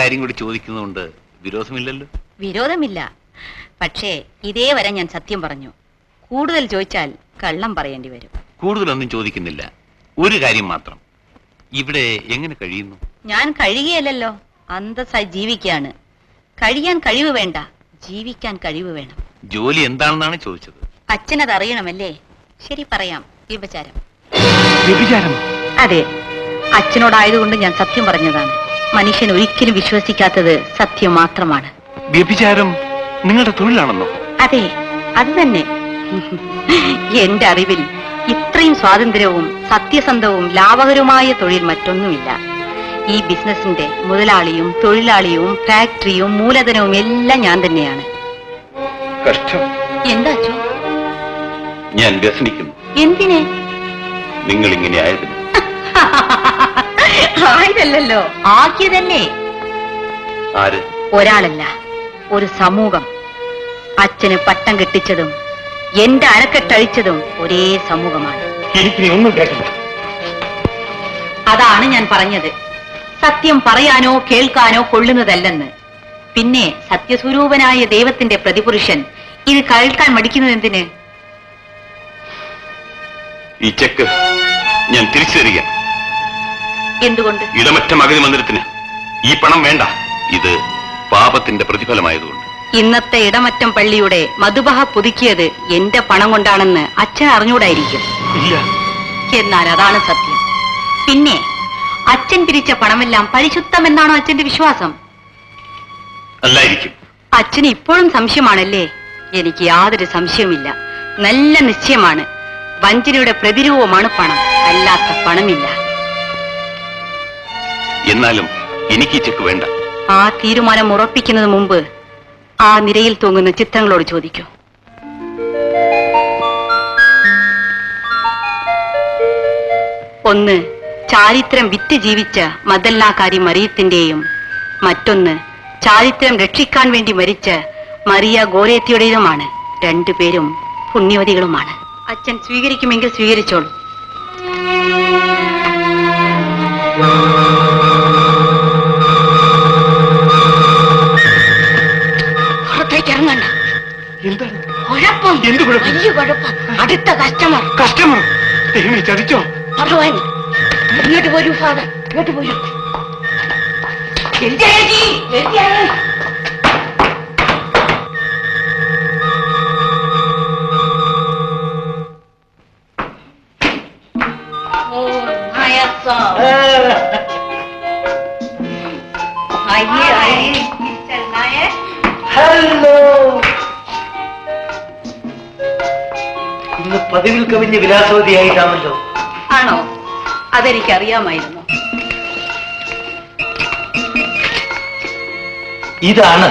കാര്യം കൂടി ചോദിക്കുന്നതുകൊണ്ട് വിരോധമില്ലല്ലോ? വിരോധമില്ല. പക്ഷേ ഇതേ വരെ ഞാൻ സത്യം പറഞ്ഞു. കൂടുതൽ ചോദിച്ചാൽ കള്ളം പറയേണ്ടി വരും. കൂടുതലൊന്നും ചോദിക്കുന്നില്ല. ഒരു കാര്യം മാത്രം, ഇവിടെ എങ്ങനെ കഴിയുന്നു? ഞാൻ കഴിയുകയല്ലോ, അന്തസ്സായി ജീവിക്കാണ്. കഴിയാൻ കഴിവ് വേണ്ട, ജീവിക്കാൻ കഴിവ് വേണം. ജോലി എന്താണെന്നാണ് ചോദിച്ചത്. അച്ഛനത് അറിയണമല്ലേ? ശരി, പറയാം. വ്യഭിചാരം. വ്യഭിചാരമോ? അതെ, അച്ഛനോടായതുകൊണ്ട് ഞാൻ സത്യം പറഞ്ഞതാണ്. മനുഷ്യൻ ഒരിക്കലും വിശ്വസിക്കാത്തത് സത്യം മാത്രമാണ്. വ്യഭിചാരം നിങ്ങളുടെ തൊഴിലാണെന്നോ? അതെ, അത് തന്നെ. എന്റെ അറിവിൽ ഇത്രയും സ്വാതന്ത്ര്യവും സത്യസന്ധവും ലാഭകരവുമായ തൊഴിൽ മറ്റൊന്നുമില്ല. ഈ ബിസിനസിന്റെ മുതലാളിയും തൊഴിലാളിയും ഫാക്ടറിയും മൂലധനവും എല്ലാം ഞാൻ തന്നെയാണ്. കഷ്ടം. എന്താ അച്ഛോ? ഞാൻ വ്യസനിക്കുന്നു. എന്തിനെ? നിങ്ങൾ ഇങ്ങനെ ആയതിന്. ആയതല്ലോ, ആക്കിയതല്ലേ. ആര്? ഒരാളല്ല, ഒരു സമൂഹം. അച്ഛന് പട്ടം കെട്ടിച്ചതും എന്റെ അരക്കെട്ടഴിച്ചതും ഒരേ സമൂഹമാണ്. ഒന്നും കേട്ടില്ല. അതാണ് ഞാൻ പറഞ്ഞത്. സത്യം പറയാനോ കേൾക്കാനോ കൊള്ളുന്നതല്ലെന്ന്. പിന്നെ സത്യസ്വരൂപനായ ദൈവത്തിന്റെ പ്രതിപുരുഷൻ ഇത് കേൾക്കാൻ മടിക്കുന്നത് എന്തിന്? ഈ ചെക്ക് ഞാൻ തിരിച്ചു തരിക. എന്തുകൊണ്ട്? ഇടമറ്റ മകന് മന്ദിരത്തിന് ഈ പണം വേണ്ട. ഇത് പാപത്തിന്റെ പ്രതിഫലമായതുകൊണ്ട്. ഇന്നത്തെ ഇടമറ്റം പള്ളിയുടെ മധുബഹ പുതുക്കിയത് എന്റെ പണം കൊണ്ടാണെന്ന് അച്ഛൻ അറിഞ്ഞൂടായിരിക്കും. ഇല്ല. എന്നാൽ അതാണ് സത്യം. പിന്നെ അച്ഛൻ പിരിച്ച പണമെല്ലാം പരിശുദ്ധമെന്നാണോ അച്ഛന്റെ വിശ്വാസം? അല്ലായിരിക്കും. അച്ഛന് ഇപ്പോഴും സംശയമാണല്ലേ? എനിക്ക് യാതൊരു സംശയമില്ല. നല്ല നിശ്ചയമാണ്. വഞ്ചനയുടെ പ്രതിരൂപമാണ് പണം, അല്ലാത്ത പണമില്ല. എന്നാലും എനിക്ക് ഈ ചെക്ക് വേണ്ട. ആ തീരുമാനം ഉറപ്പിക്കുന്നത് മുമ്പ് ആ നിരയിൽ തൂങ്ങുന്ന ചിത്രങ്ങളോട് ചോദിക്കൂ. ഒന്ന് ചാരിത്രം വിറ്റ് ജീവിച്ച മദല്ലാകാരി മറിയത്തിന്റെയും മറ്റൊന്ന് ചാരിത്രം രക്ഷിക്കാൻ വേണ്ടി മരിച്ച മറിയ ഗോരേത്തിയുടേതുമാണ്. രണ്ടുപേരും പുണ്യവതികളുമാണ്. അച്ഛൻ സ്വീകരിക്കുമെങ്കിൽ സ്വീകരിച്ചോളൂ. പുറത്തേക്ക് ഇറങ്ങണ്ട. എന്താണ് കുഴപ്പം? എന്ത് കുഴപ്പം? വലിയ കുഴപ്പം. അടുത്ത കസ്റ്റമർ. കസ്റ്റമർ ചതിച്ചോ? ഭഗവാൻ, ഇങ്ങോട്ട് പോരൂ ഫാദർ, ഇങ്ങോട്ട് പോരൂ. ഹലോ. ഇന്ന് പതിവിൽ കവിഞ്ഞ വിലാസവതിയായിട്ടാണല്ലോ. ആണോ? അതെനിക്കറിയാമായിരുന്നു. ഇതാണ്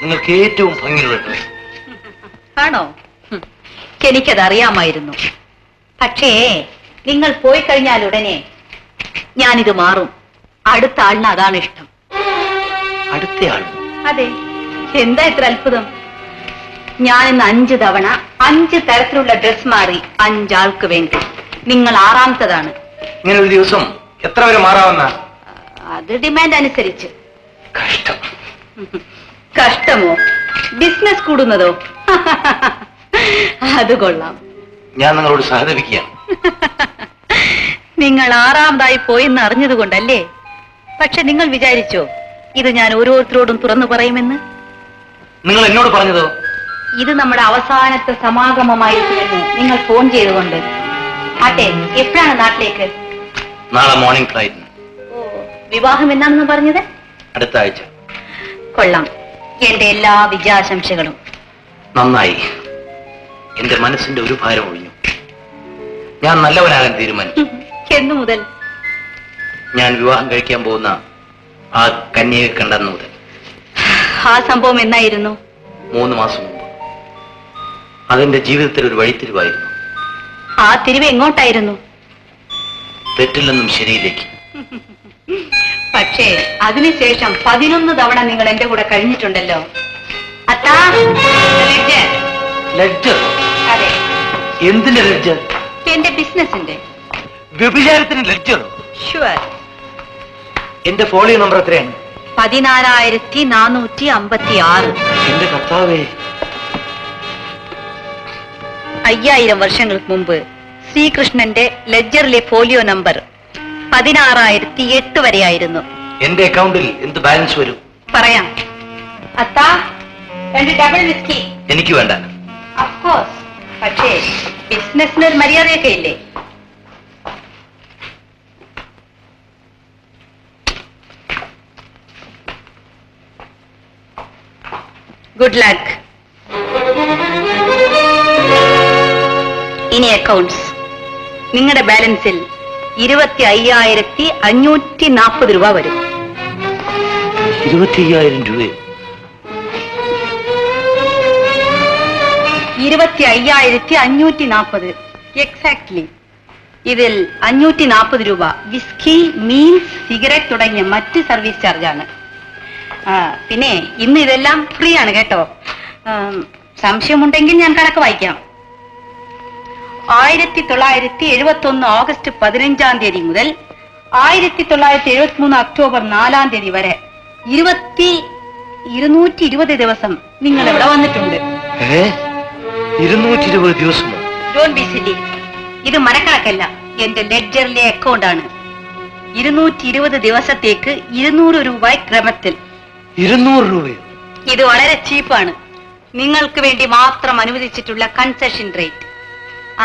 നിങ്ങൾക്ക് ഏറ്റവും ഭംഗിയുള്ള ഡ്രസ്. ആണോ? എനിക്കതറിയാമായിരുന്നു. പക്ഷേ നിങ്ങൾ പോയി കഴിഞ്ഞാൽ ഉടനെ ഞാനിത് മാറും. അടുത്ത ആളിന് അതാണ് ഇഷ്ടം. അടുത്തയാൾ? അതെ. എന്താ ഇത്ര അത്ഭുതം? ഞാനിന്ന് 5 തവണ 5 തരത്തിലുള്ള ഡ്രസ് മാറി 5 ആൾക്ക് വേണ്ടി. നിങ്ങൾ 6ാമത്തതാണ്. ഇങ്ങനെ ഒരു ദിവസം എത്ര വരെ മാറാവുന്ന? അത് ഡിമാൻഡ് അനുസരിച്ച്. കഷ്ടം. കഷ്ടമോ? ബിസിനസ് കൂടുന്നതോ? അത് കൊള്ളാം. ഞാൻ നിങ്ങളോട് സഹതപിക്കുകയാണ്. നിങ്ങൾ 6ാമതായി പോയെന്ന് അറിഞ്ഞതുകൊണ്ടല്ലേ? പക്ഷെ നിങ്ങൾ വിചാരിച്ചോ ഇത് ഞാൻ ഓരോരുത്തരോടും തുറന്നു പറയുമെന്ന്? നിങ്ങൾ എന്നോട് പറഞ്ഞതോ? ഇത് നമ്മുടെ അവസാനത്തെ സമാഗമമായിരിക്കുമെന്ന് നിങ്ങൾ ഫോൺ ചെയ്തുകൊണ്ട്. ആട്ടെ, എപ്പോഴാണ് നാട്ടിലേക്ക്? നാളെ മോർണിംഗ് ഫ്ലൈറ്റിന്. വിവാഹം എന്നാണെന്ന് പറഞ്ഞത്? അടുത്ത ആഴ്ച. കൊള്ളാം. എന്റെ എല്ലാ വിജയാശംസകളും. നന്നായി. എന്റെ മനസ്സിന്റെ ഒരു ഭാരം ഒഴിഞ്ഞു. ഞാൻ നല്ലവനാകാൻ തീരുമാനിച്ചു. എന്നു മുതൽ? ഞാൻ വിവാഹം കഴിക്കാൻ പോകുന്ന ആ കന്യകയെ കണ്ടെന്നു മുതൽ. ആ സംഭവം എന്നായിരുന്നു? 3 മാസം മുമ്പ്. അതെന്റെ ജീവിതത്തിൽ ഒരു വഴിത്തിരിവായിരുന്നു. ആ തിരിവ് എങ്ങോട്ടായിരുന്നു? തെറ്റിൽ നിന്നും ശരിയിലേക്ക്. പക്ഷേ അതിനുശേഷം 11 തവണ നിങ്ങൾ എന്റെ കൂടെ കഴിഞ്ഞിട്ടുണ്ടല്ലോ. അത്താ, ലെഡ്ജർ. ലെഡ്ജർ? അതെ. എന്തിന്റെ ലെഡ്ജർ? എന്റെ ബിസിനസിന്റെ. വ്യഭിചാരത്തിന് ലെഡ്ജർ? ഷുവർ. എന്റെ ഫോളിയോ നമ്പർ എത്രയാണ്? 14,456. എന്റെ കർത്താവേ, 5000 വർഷങ്ങൾക്ക് മുമ്പ് ശ്രീകൃഷ്ണന്റെ ലെഡ്ജറിലെ ഫോലിയോ നമ്പർ 16,008 വരെയായിരുന്നു. എന്റെ അക്കൗണ്ടിൽ എന്ത് ബാലൻസ് വരും? പറയാം. അത്താ, 2 ഡബിൾ വിസ്കി. എനിക്ക് വേണ്ട. അഫ്കോഴ്സ്, പക്ഷേ ബിസിനസ്സിന് ഒരു മര്യാദയൊക്കെ ഇല്ലേ? Good luck. ഇനി അക്കൗണ്ട്സ്. നിങ്ങളുടെ ബാലൻസിൽ 25,540 രൂപ വരും. 25,000 രൂപയോ? 25,540 എക്സാക്ട്ലി. ഇതിൽ 540 രൂപ വിസ്കി, മീൽസ്, സിഗരറ്റ് തുടങ്ങിയ മറ്റ് സർവീസ് ചാർജാണ്. പിന്നെ ഇന്ന് ഇതെല്ലാം ഫ്രീ ആണ് കേട്ടോ. സംശയമുണ്ടെങ്കിൽ ഞാൻ കണക്ക് വായിക്കാം. 1971 ഓഗസ്റ്റ് 15-ാം തീയതി മുതൽ 1973 ഒക്ടോബർ 4-ാം തീയതി വരെ 220 ദിവസം നിങ്ങൾ ഇവിടെ വന്നിട്ടുണ്ട്. 220 ദിവസമോ? Don't be silly. ഇത് മനക്കണക്കല്ല, എന്റെ ലെഡ്ജറിലെ അക്കൗണ്ട് ആണ്. 220 ദിവസത്തേക്ക് 200 രൂപ ക്രമത്തിൽ. 200 രൂപയോ? ഇത് വളരെ ചീപ്പാണ്. നിങ്ങൾക്ക് വേണ്ടി മാത്രം അനുവദിച്ചിട്ടുള്ള കൺസെഷൻ റേറ്റ്.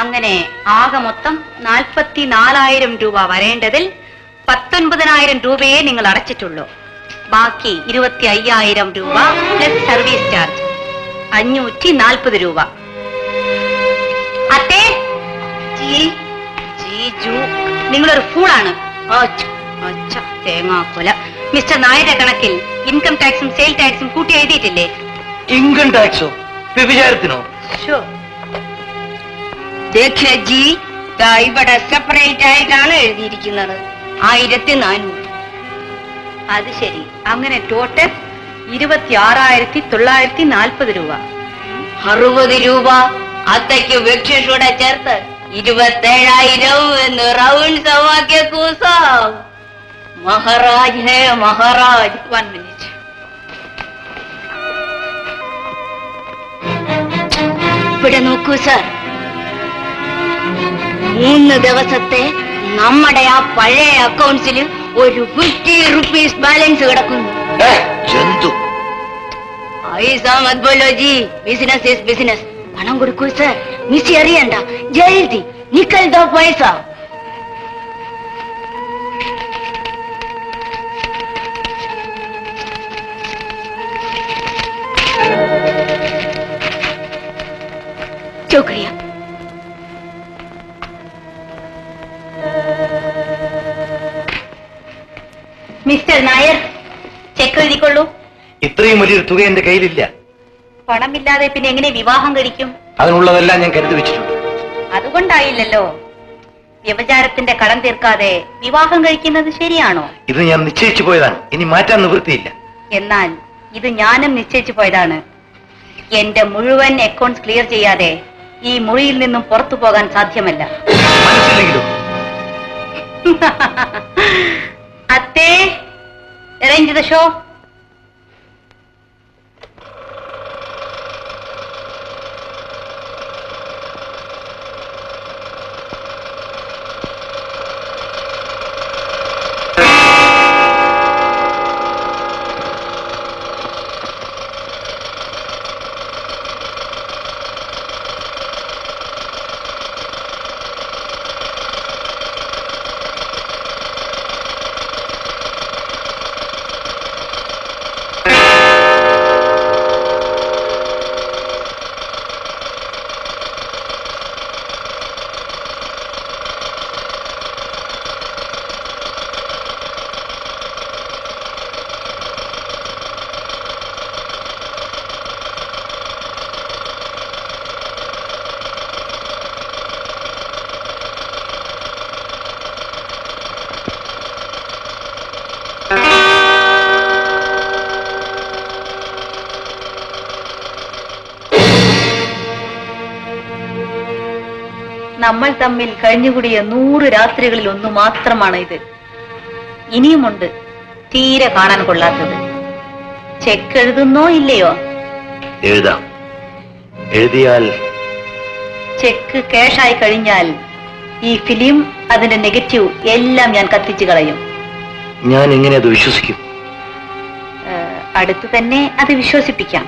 അങ്ങനെ ആകെ മൊത്തം 44,000 രൂപ വരേണ്ടതിൽ 19,000 രൂപയെ നിങ്ങൾ അടച്ചിട്ടുള്ളൂ. ബാക്കി 25,000 രൂപ പ്ലസ് സർവീസ് ചാർജ് 540 രൂപ. അത്തേ, നിങ്ങളൊരു ഫൂളാണ്. തേങ്ങാക്കൊല. മിസ്റ്റർ നായരുടെ കണക്കിൽ ഇൻകം ടാക്സും സെയിൽ ടാക്സും കൂട്ടി എഴുതിയിട്ടില്ലേ? ഇൻകം ടാക്സോ? വ്യഭിചാരത്തിനോ? ഇവിടെ സെപ്പറേറ്റ് ആയിട്ടാണ് എഴുതിയിരിക്കുന്നത്. 1400. അത് ശരി. അങ്ങനെ ടോട്ടൽ 26,940 രൂപ. 60 രൂപ അത്തയ്ക്ക് വെക്ഷൂടെ ചേർത്ത് 27,000 എന്ന് റൗണ്ട് സമാക്കിയ കൂസാം. മഹാരാജ് ഹേ മഹാരാജ്. 1 മിനിറ്റ്. ഇവിടെ നോക്കൂ സർ, 3 ദിവസത്തെ നമ്മുടെ ആ പഴയ അക്കൗണ്ട്സിൽ ഒരു 50 റുപ്പീസ് ബാലൻസ് കിടക്കുന്നു. ജന്തു. Business is business. പണം കൊടുക്കൂ സർ. മിസ് അറിയണ്ട. ജൽദി നിക്കൽ ദോ പൈസ. ശുക്രിയ. മിസ്റ്റർ നായർ, ചെക്ക് എഴുതിക്കൊള്ളൂ. ഇത്രയും വലിയൊരു തുക എന്റെ കയ്യിലില്ല. പണമില്ലാതെ പിന്നെ എങ്ങനെ വിവാഹം കഴിക്കും? അതിനുള്ളതെല്ലാം ഞാൻ കരുതി വെച്ചിട്ടുണ്ട്. അതുകൊണ്ടായില്ലല്ലോ. വ്യഭിചാരത്തിന്റെ കടം തീർക്കാതെ വിവാഹം കഴിക്കുന്നത് ശരിയാണോ? ഇത് ഞാൻ നിശ്ചയിച്ചു പോയതാണ്. ഇനി മാറ്റാൻ നിവൃത്തിയില്ല. എന്നാൽ ഇത് ഞാനും നിശ്ചയിച്ചു പോയതാണ്. എന്റെ മുഴുവൻ അക്കൗണ്ട്സ് ക്ലിയർ ചെയ്യാതെ ഈ മുറിയിൽ നിന്നും പുറത്തു പോകാൻ സാധ്യമല്ല. മനസ്സില്ലെങ്കിലോ? അത്തേ, അറേഞ്ച് ദ ഷോ. നമ്മൾ തമ്മിൽ കഴിഞ്ഞുകൂടിയ 100 രാത്രികളിൽ ഒന്ന് മാത്രമാണ് ഇത്. ഇനിയുമുണ്ട് തീരെ കാണാൻ കൊള്ളാത്തത്. ചെക്ക് എഴുതുന്നോ ഇല്ലയോ? എഴുതാം. എഴുതിയാൽ ചെക്ക് ക്യാഷായി കഴിഞ്ഞാൽ ഈ ഫിലിം, അതിന്റെ നെഗറ്റീവ് എല്ലാം ഞാൻ കത്തിച്ചു കളയും. ഞാൻ എങ്ങനെ അത് വിശ്വസിക്കും? അടുത്ത് തന്നെ അത് വിശ്വസിപ്പിക്കാം.